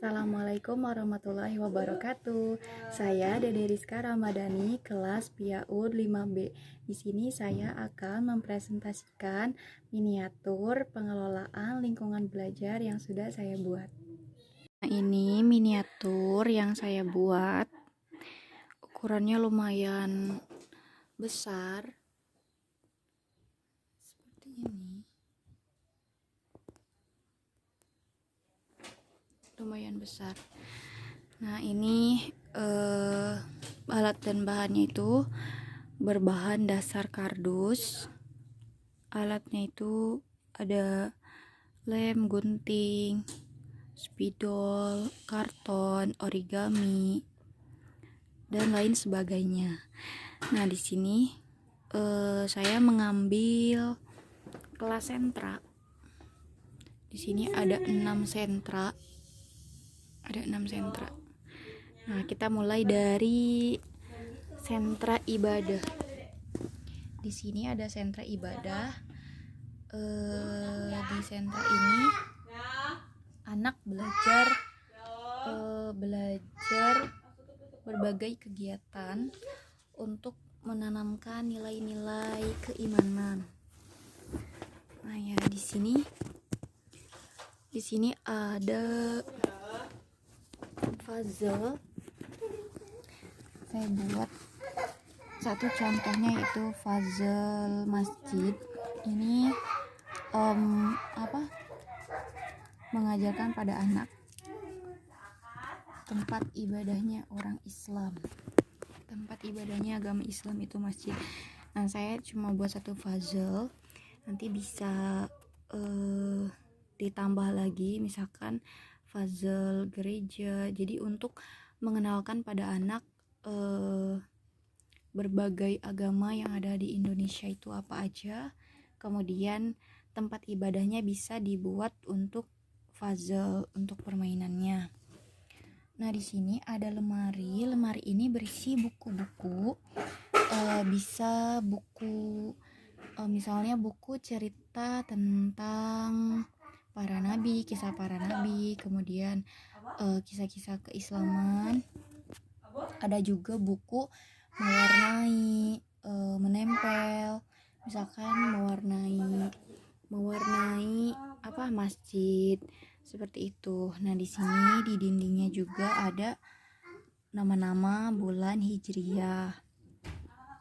Assalamualaikum warahmatullahi wabarakatuh. Saya Dede Rizka Ramadhani, kelas PIAUD 5B. Di sini saya akan mempresentasikan miniatur pengelolaan lingkungan belajar yang sudah saya buat. Nah, ini miniatur yang saya buat. Ukurannya lumayan besar. Seperti ini. Lumayan besar. Nah, ini alat dan bahannya itu berbahan dasar kardus. Alatnya itu ada lem, gunting, spidol, karton, origami, dan lain sebagainya. Nah, di sini saya mengambil kelas sentra. Di sini ada 6 sentra. Nah, kita mulai dari sentra ibadah. Di sini ada sentra ibadah. Di sentra ini anak belajar berbagai kegiatan untuk menanamkan nilai-nilai keimanan. Nah, ya di sini ada puzzle. Saya buat satu contohnya itu puzzle masjid. Ini mengajarkan pada anak tempat ibadahnya orang Islam. Tempat ibadahnya agama Islam itu masjid. Nah, saya cuma buat satu puzzle. Nanti bisa ditambah lagi, misalkan puzzle gereja. Jadi untuk mengenalkan pada anak berbagai agama yang ada di Indonesia itu apa aja. Kemudian tempat ibadahnya bisa dibuat untuk puzzle, untuk permainannya. Nah, di sini ada lemari. Lemari ini berisi buku-buku. Bisa buku misalnya buku cerita tentang para nabi, kisah para nabi, kemudian kisah-kisah keislaman. Ada juga buku mewarnai, menempel, misalkan mewarnai masjid seperti itu. Nah, di sini di dindingnya juga ada nama-nama bulan hijriyah.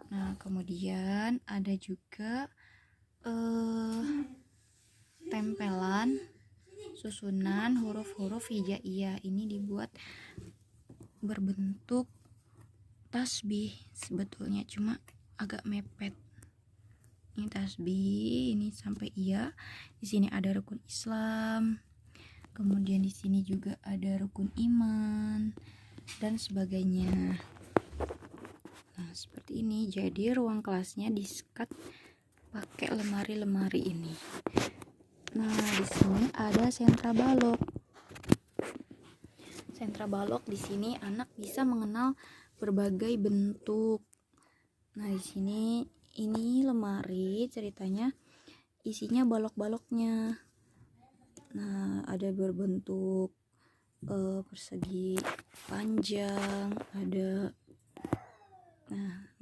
Nah, kemudian ada juga tempelan susunan huruf-huruf hijaiyah. Ini dibuat berbentuk tasbih sebetulnya, cuma agak mepet. Ini tasbih, ini sampai iya. Di sini ada rukun Islam. Kemudian di sini juga ada rukun iman dan sebagainya. Nah, seperti ini. Jadi ruang kelasnya di-sekat pakai lemari-lemari ini. Nah, di sini ada sentra balok. Sentra balok di sini anak bisa mengenal berbagai bentuk. Nah, di sini ini lemari, ceritanya isinya balok-baloknya. Nah, ada berbentuk persegi panjang, ada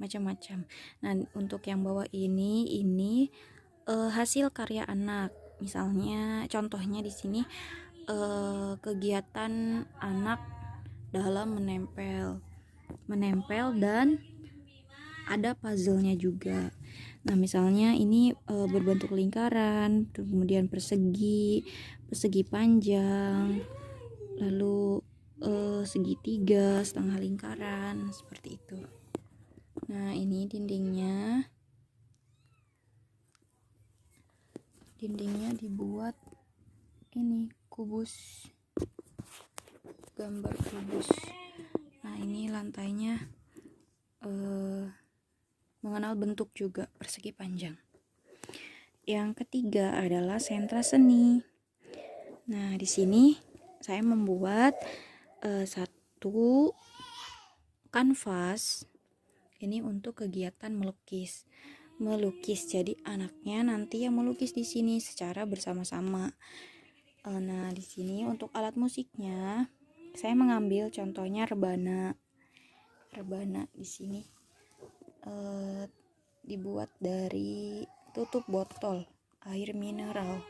macam-macam. Nah, untuk yang bawah ini hasil karya anak. Misalnya contohnya di sini kegiatan anak dalam menempel dan ada puzzle-nya juga. Nah, misalnya ini berbentuk lingkaran, kemudian persegi panjang, lalu segitiga, setengah lingkaran, seperti itu. Nah, ini dindingnya dibuat ini kubus, gambar kubus. Nah, ini lantainya mengenal bentuk juga, persegi panjang. Yang ketiga adalah sentra seni. Nah, di sini saya membuat satu kanvas ini untuk kegiatan melukis. Jadi anaknya nanti yang melukis di sini secara bersama-sama. Nah, di sini untuk alat musiknya saya mengambil contohnya rebana. Rebana di sini dibuat dari tutup botol air mineral.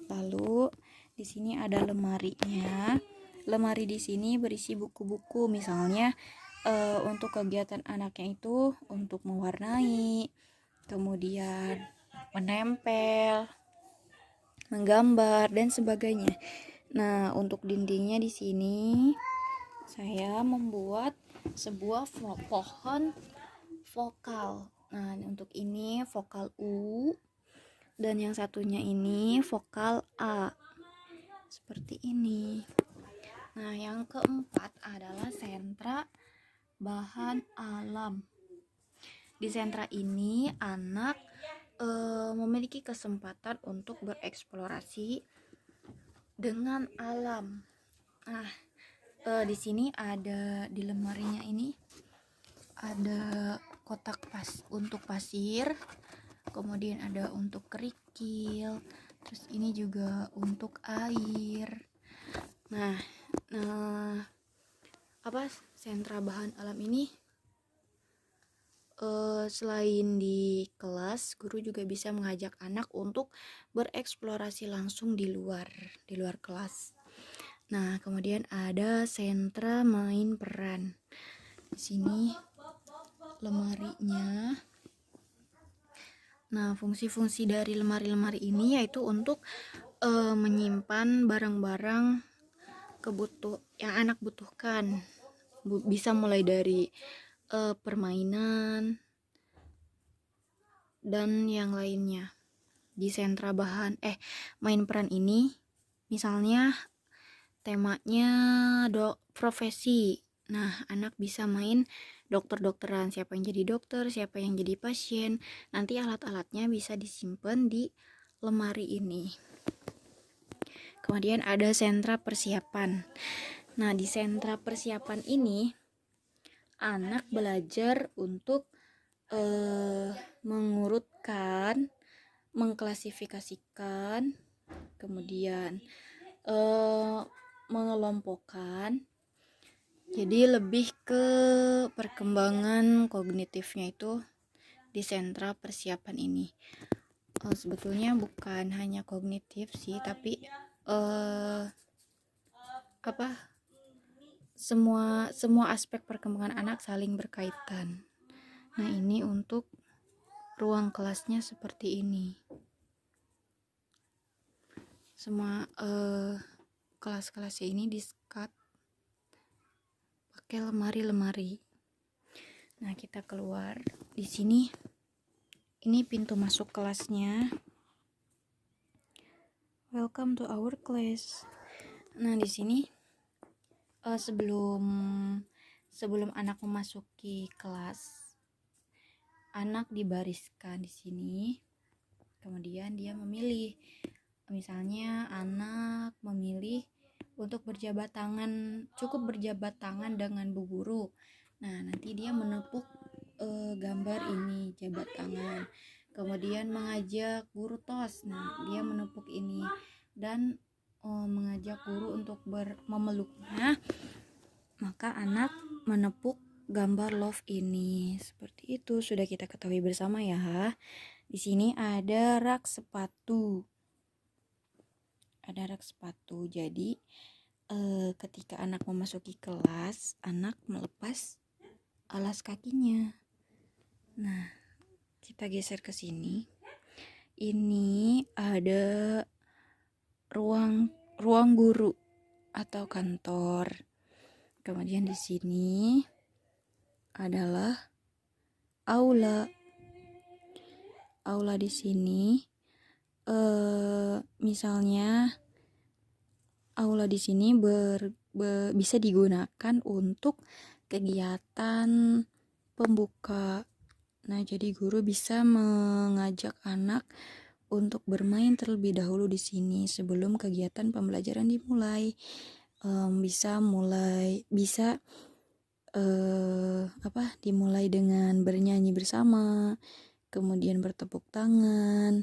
Lalu di sini ada lemarinya. Lemari di sini berisi buku-buku, misalnya untuk kegiatan anaknya itu untuk mewarnai, kemudian menempel, menggambar dan sebagainya. Nah, untuk dindingnya di sini saya membuat sebuah pohon vokal. Nah, untuk ini vokal U dan yang satunya ini vokal A. Seperti ini. Nah, yang keempat adalah sentra bahan alam. Di sentra ini anak memiliki kesempatan untuk bereksplorasi dengan alam. Nah, di sini ada di lemarinya ini ada kotak untuk pasir, kemudian ada untuk kerikil, terus ini juga untuk air. Nah, sentra bahan alam ini selain di kelas, guru juga bisa mengajak anak untuk bereksplorasi langsung di luar kelas. Nah, kemudian ada sentra main peran. Di sini lemarinya. Nah, fungsi-fungsi dari lemari-lemari ini yaitu untuk menyimpan barang-barang yang anak butuhkan. Bisa mulai dari permainan dan yang lainnya. Di sentra main peran ini misalnya temanya profesi. Nah, anak bisa main dokter-dokteran, siapa yang jadi dokter, siapa yang jadi pasien. Nanti alat-alatnya bisa disimpan di lemari ini. Kemudian ada sentra persiapan. Nah, di sentra persiapan ini anak belajar untuk mengurutkan, mengklasifikasikan, kemudian mengelompokkan. Jadi lebih ke perkembangan kognitifnya itu di sentra persiapan ini. Sebetulnya bukan hanya kognitif sih, tapi semua aspek perkembangan anak saling berkaitan. Nah, ini untuk ruang kelasnya seperti ini. Semua kelas-kelasnya ini di-skat pakai lemari-lemari. Nah, kita keluar. Di sini ini pintu masuk kelasnya. Welcome to our class. Nah, di sini sebelum anak memasuki kelas, anak dibariskan di sini. Kemudian dia memilih, misalnya anak memilih untuk cukup berjabat tangan dengan bu guru. Nah, nanti dia menepuk gambar ini, jabat tangan. Kemudian mengajak guru tos. Nah, dia menepuk ini dan mengajak guru untuk memeluknya. Maka anak menepuk gambar love ini. Seperti itu sudah kita ketahui bersama ya. Di sini ada rak sepatu. Jadi ketika anak memasuki kelas, anak melepas alas kakinya. Nah, kita geser ke sini. Ini ada ruang guru atau kantor. Kemudian di sini adalah aula. Aula di sini misalnya aula di sini bisa digunakan untuk kegiatan pembuka. Nah, jadi guru bisa mengajak anak untuk bermain terlebih dahulu di sini sebelum kegiatan pembelajaran dimulai. Dimulai dengan bernyanyi bersama, kemudian bertepuk tangan,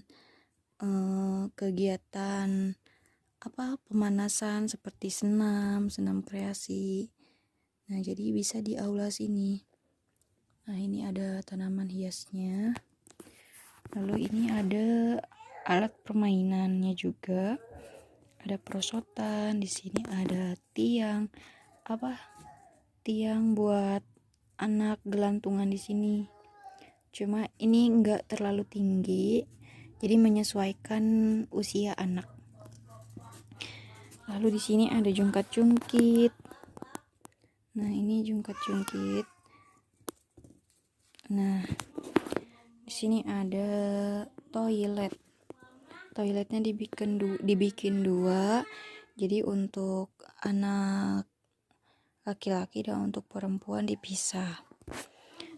kegiatan pemanasan seperti senam kreasi. Nah, jadi bisa di aula sini. Nah, ini ada tanaman hiasnya. Lalu ini ada alat permainannya juga. Ada perosotan, di sini ada tiang buat anak gelantungan di sini. Cuma ini enggak terlalu tinggi, jadi menyesuaikan usia anak. Lalu di sini ada jungkat-jungkit. Nah, ini jungkat-jungkit. Nah, di sini ada toilet. Toiletnya dibikin dua. Jadi untuk anak laki-laki dan untuk perempuan dipisah.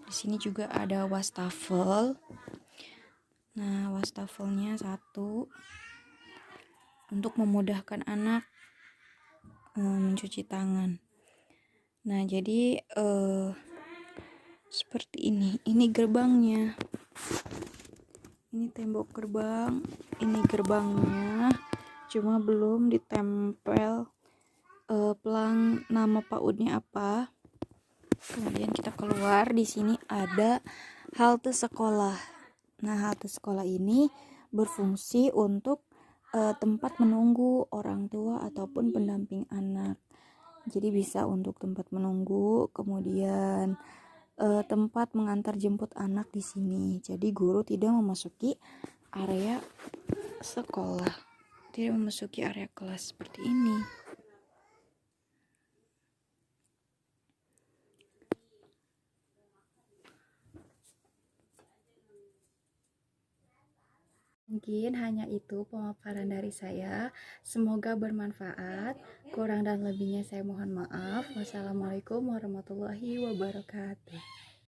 Di sini juga ada wastafel. Nah, wastafelnya satu untuk memudahkan anak mencuci tangan. Nah, jadi seperti ini. Ini gerbangnya. Ini tembok gerbang. Ini gerbangnya. Cuma belum ditempel pelang nama PAUD-nya apa. Kemudian kita keluar, di sini ada halte sekolah. Nah, halte sekolah ini berfungsi untuk tempat menunggu orang tua ataupun pendamping anak. Jadi bisa untuk tempat menunggu, kemudian tempat mengantar jemput anak di sini. Jadi guru tidak memasuki area sekolah, tidak memasuki area kelas seperti ini. Mungkin hanya itu pemaparan dari saya. Semoga bermanfaat. Kurang dan lebihnya saya mohon maaf. Wassalamualaikum warahmatullahi wabarakatuh.